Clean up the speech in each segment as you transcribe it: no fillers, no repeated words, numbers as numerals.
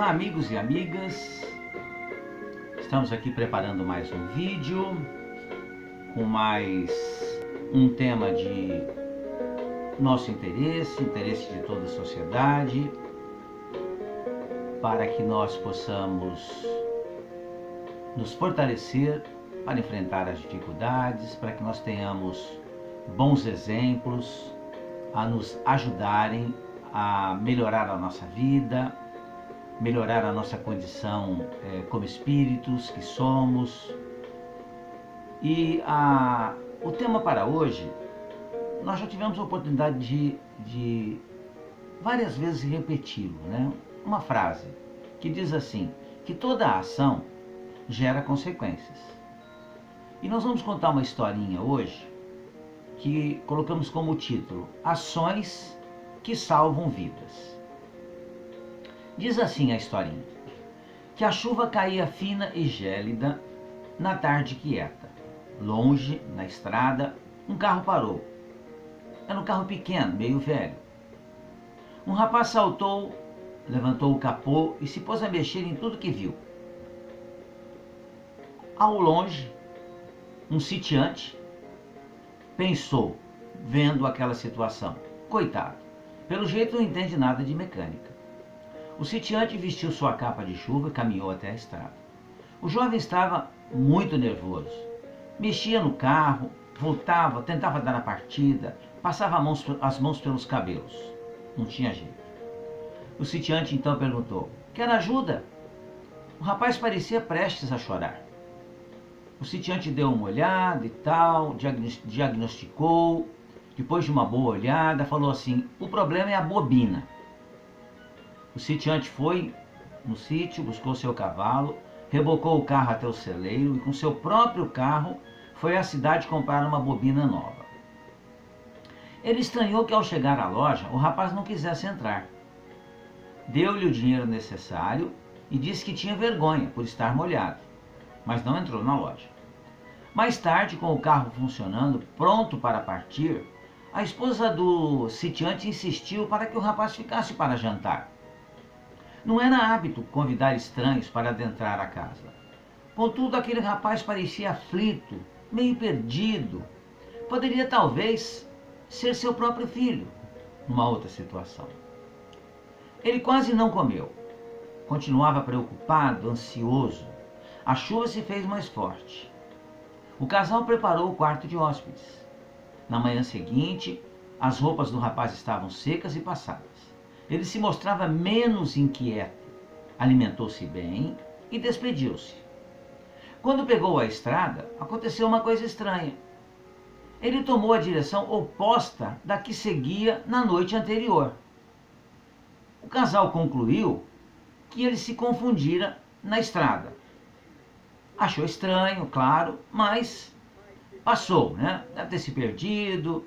Olá, amigos e amigas, estamos aqui preparando mais um vídeo com mais um tema de nosso interesse de toda a sociedade, para que nós possamos nos fortalecer para enfrentar as dificuldades, para que nós tenhamos bons exemplos a nos ajudarem a melhorar a nossa vida, melhorar a nossa condição como espíritos que somos. E o tema para hoje, nós já tivemos a oportunidade de várias vezes repeti-lo, né? Uma frase que diz assim, que toda ação gera consequências. E nós vamos contar uma historinha hoje que colocamos como título, Ações que Salvam Vidas. Diz assim a historinha, que a chuva caía fina e gélida na tarde quieta. Longe, na estrada, um carro parou. Era um carro pequeno, meio velho. Um rapaz saltou, levantou o capô e se pôs a mexer em tudo que viu. Ao longe, um sitiante pensou, vendo aquela situação, coitado, pelo jeito não entende nada de mecânica. O sitiante vestiu sua capa de chuva e caminhou até a estrada. O jovem estava muito nervoso. Mexia no carro, voltava, tentava dar a partida, passava as mãos pelos cabelos. Não tinha jeito. O sitiante então perguntou, quer ajuda? O rapaz parecia prestes a chorar. O sitiante deu uma olhada e tal, diagnosticou. Depois de uma boa olhada, falou assim, o problema é a bobina. O sitiante foi no sítio, buscou seu cavalo, rebocou o carro até o celeiro e com seu próprio carro foi à cidade comprar uma bobina nova. Ele estranhou que ao chegar à loja, o rapaz não quisesse entrar. Deu-lhe o dinheiro necessário e disse que tinha vergonha por estar molhado, mas não entrou na loja. Mais tarde, com o carro funcionando, pronto para partir, a esposa do sitiante insistiu para que o rapaz ficasse para jantar. Não era hábito convidar estranhos para adentrar a casa. Contudo, aquele rapaz parecia aflito, meio perdido. Poderia talvez ser seu próprio filho, numa outra situação. Ele quase não comeu. Continuava preocupado, ansioso. A chuva se fez mais forte. O casal preparou o quarto de hóspedes. Na manhã seguinte, as roupas do rapaz estavam secas e passadas. Ele se mostrava menos inquieto, alimentou-se bem e despediu-se. Quando pegou a estrada, aconteceu uma coisa estranha. Ele tomou a direção oposta da que seguia na noite anterior. O casal concluiu que ele se confundira na estrada. Achou estranho, claro, mas passou, né? Deve ter se perdido,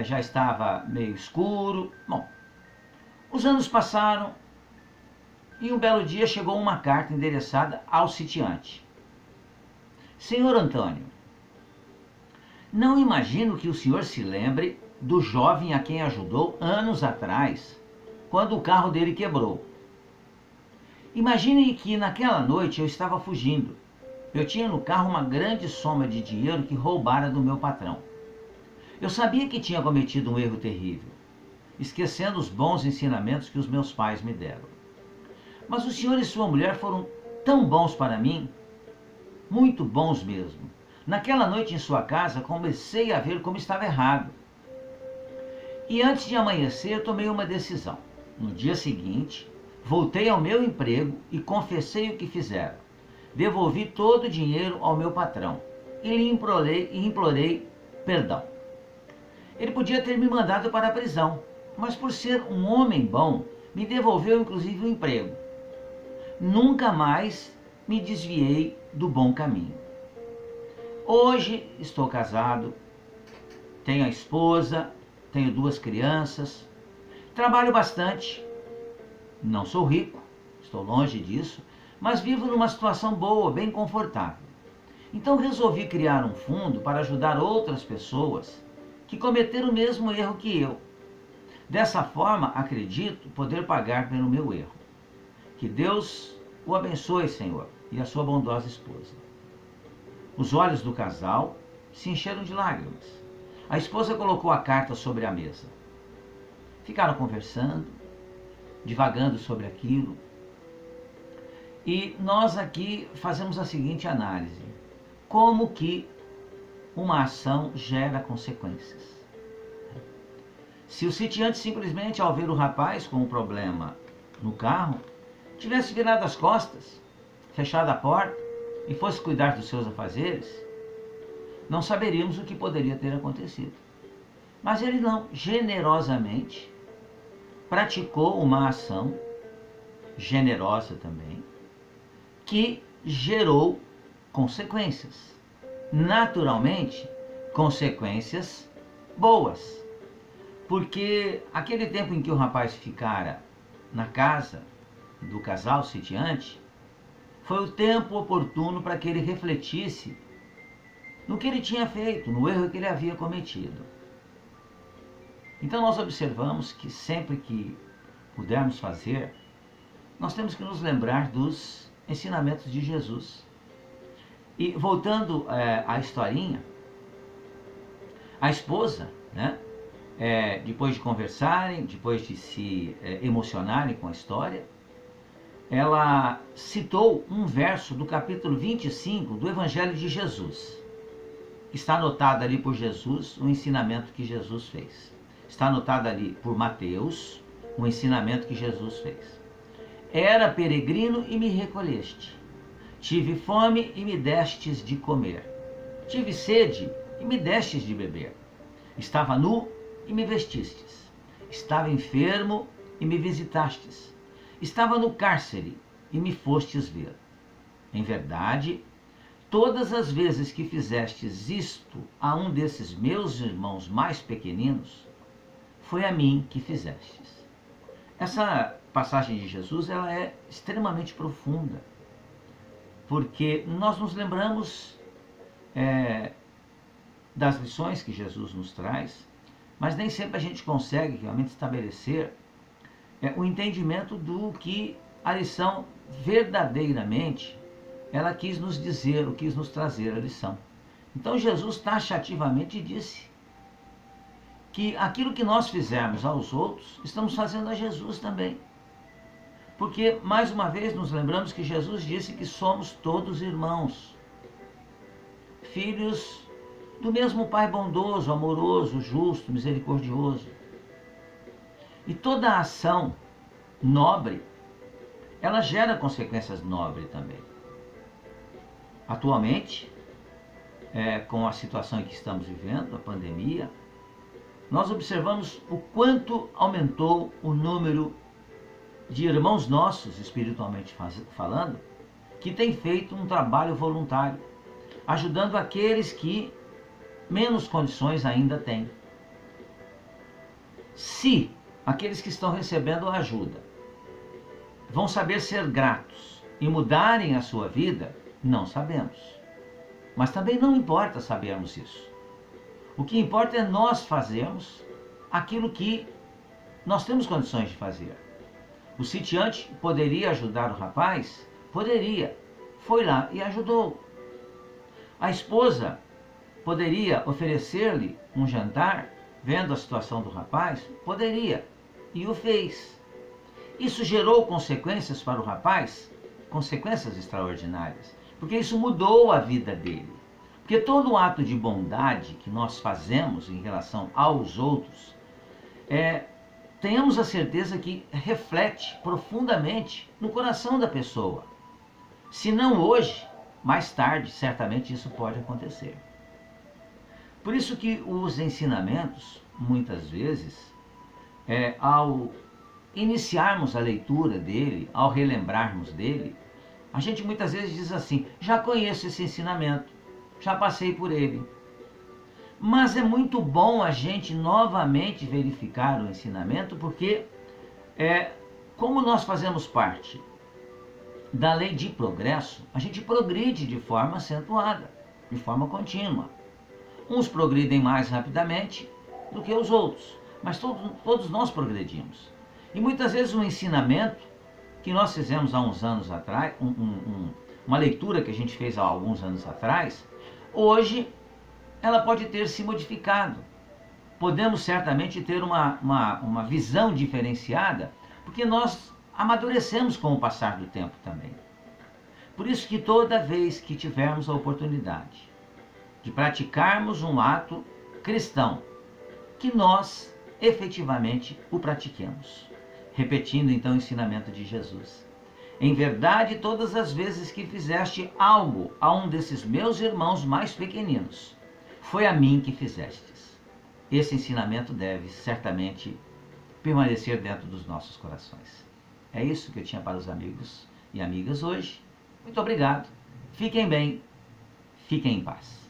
já estava meio escuro. Bom, os anos passaram e um belo dia chegou uma carta endereçada ao sitiante. Senhor Antônio, não imagino que o senhor se lembre do jovem a quem ajudou anos atrás, quando o carro dele quebrou. Imagine que naquela noite eu estava fugindo. Eu tinha no carro uma grande soma de dinheiro que roubara do meu patrão. Eu sabia que tinha cometido um erro terrível, esquecendo os bons ensinamentos que os meus pais me deram. Mas o senhor e sua mulher foram tão bons para mim, muito bons mesmo. Naquela noite em sua casa, comecei a ver como estava errado. E antes de amanhecer, tomei uma decisão. No dia seguinte, voltei ao meu emprego e confessei o que fizera. Devolvi todo o dinheiro ao meu patrão e lhe implorei perdão. Ele podia ter me mandado para a prisão, mas por ser um homem bom, me devolveu inclusive o emprego. Nunca mais me desviei do bom caminho. Hoje estou casado, tenho a esposa, tenho 2 crianças, trabalho bastante, não sou rico, estou longe disso, mas vivo numa situação boa, bem confortável. Então resolvi criar um fundo para ajudar outras pessoas que cometeram o mesmo erro que eu. Dessa forma, acredito poder pagar pelo meu erro. Que Deus o abençoe, Senhor, e a sua bondosa esposa. Os olhos do casal se encheram de lágrimas. A esposa colocou a carta sobre a mesa. Ficaram conversando, divagando sobre aquilo. E nós aqui fazemos a seguinte análise: como que uma ação gera consequências? Se o sitiante simplesmente, ao ver o rapaz com um problema no carro, tivesse virado as costas, fechado a porta e fosse cuidar dos seus afazeres, não saberíamos o que poderia ter acontecido. Mas ele não, generosamente, praticou uma ação generosa também, que gerou consequências. Naturalmente, consequências boas. Porque aquele tempo em que o rapaz ficara na casa do casal sitiante, foi o tempo oportuno para que ele refletisse no que ele tinha feito, no erro que ele havia cometido. Então nós observamos que sempre que pudermos fazer, nós temos que nos lembrar dos ensinamentos de Jesus. E voltando à historinha, a esposa, né, depois de conversarem, depois de se emocionarem com a história, ela citou um verso do capítulo 25 do Evangelho de Jesus. Está anotado ali por Jesus o ensinamento que Jesus fez. Está anotado ali por Mateus o ensinamento que Jesus fez. Era peregrino e me recolheste. Tive fome e me destes de comer. Tive sede e me destes de beber. Estava nu e me vestistes. Estava enfermo e me visitastes. Estava no cárcere e me fostes ver. Em verdade, todas as vezes que fizestes isto a um desses meus irmãos mais pequeninos, foi a mim que fizestes. Essa passagem de Jesus, ela é extremamente profunda, porque nós nos lembramos das lições que Jesus nos traz, mas nem sempre a gente consegue realmente estabelecer o entendimento do que a lição verdadeiramente ela quis nos dizer, ou quis nos trazer a lição. Então Jesus taxativamente disse que aquilo que nós fizermos aos outros, estamos fazendo a Jesus também. Porque, mais uma vez, nos lembramos que Jesus disse que somos todos irmãos, filhos do mesmo Pai bondoso, amoroso, justo, misericordioso. E toda ação nobre, ela gera consequências nobres também. Atualmente, com a situação em que estamos vivendo, a pandemia, nós observamos o quanto aumentou o número de irmãos nossos, espiritualmente falando, que têm feito um trabalho voluntário, ajudando aqueles que menos condições ainda têm. Se aqueles que estão recebendo a ajuda vão saber ser gratos e mudarem a sua vida, não sabemos. Mas também não importa sabermos isso. O que importa é nós fazermos aquilo que nós temos condições de fazer. O sitiante poderia ajudar o rapaz? Poderia. Foi lá e ajudou. A esposa poderia oferecer-lhe um jantar, vendo a situação do rapaz? Poderia. E o fez. Isso gerou consequências para o rapaz? Consequências extraordinárias. Porque isso mudou a vida dele. Porque todo ato de bondade que nós fazemos em relação aos outros, tenhamos a certeza que reflete profundamente no coração da pessoa. Se não hoje, mais tarde, certamente isso pode acontecer. Por isso que os ensinamentos, muitas vezes, ao iniciarmos a leitura dele, ao relembrarmos dele, a gente muitas vezes diz assim: já conheço esse ensinamento, já passei por ele. Mas é muito bom a gente novamente verificar o ensinamento, porque como nós fazemos parte da lei de progresso, a gente progride de forma acentuada, de forma contínua. Uns progridem mais rapidamente do que os outros, mas todos nós progredimos. E muitas vezes o ensinamento que nós fizemos há uns anos atrás, uma leitura que a gente fez há alguns anos atrás, hoje ela pode ter se modificado. Podemos certamente ter uma visão diferenciada, porque nós amadurecemos com o passar do tempo também. Por isso que toda vez que tivermos a oportunidade de praticarmos um ato cristão, que nós efetivamente o pratiquemos. Repetindo então o ensinamento de Jesus. Em verdade, todas as vezes que fizeste algo a um desses meus irmãos mais pequeninos, foi a mim que fizestes. Esse ensinamento deve certamente permanecer dentro dos nossos corações. É isso que eu tinha para os amigos e amigas hoje. Muito obrigado. Fiquem bem. Fiquem em paz.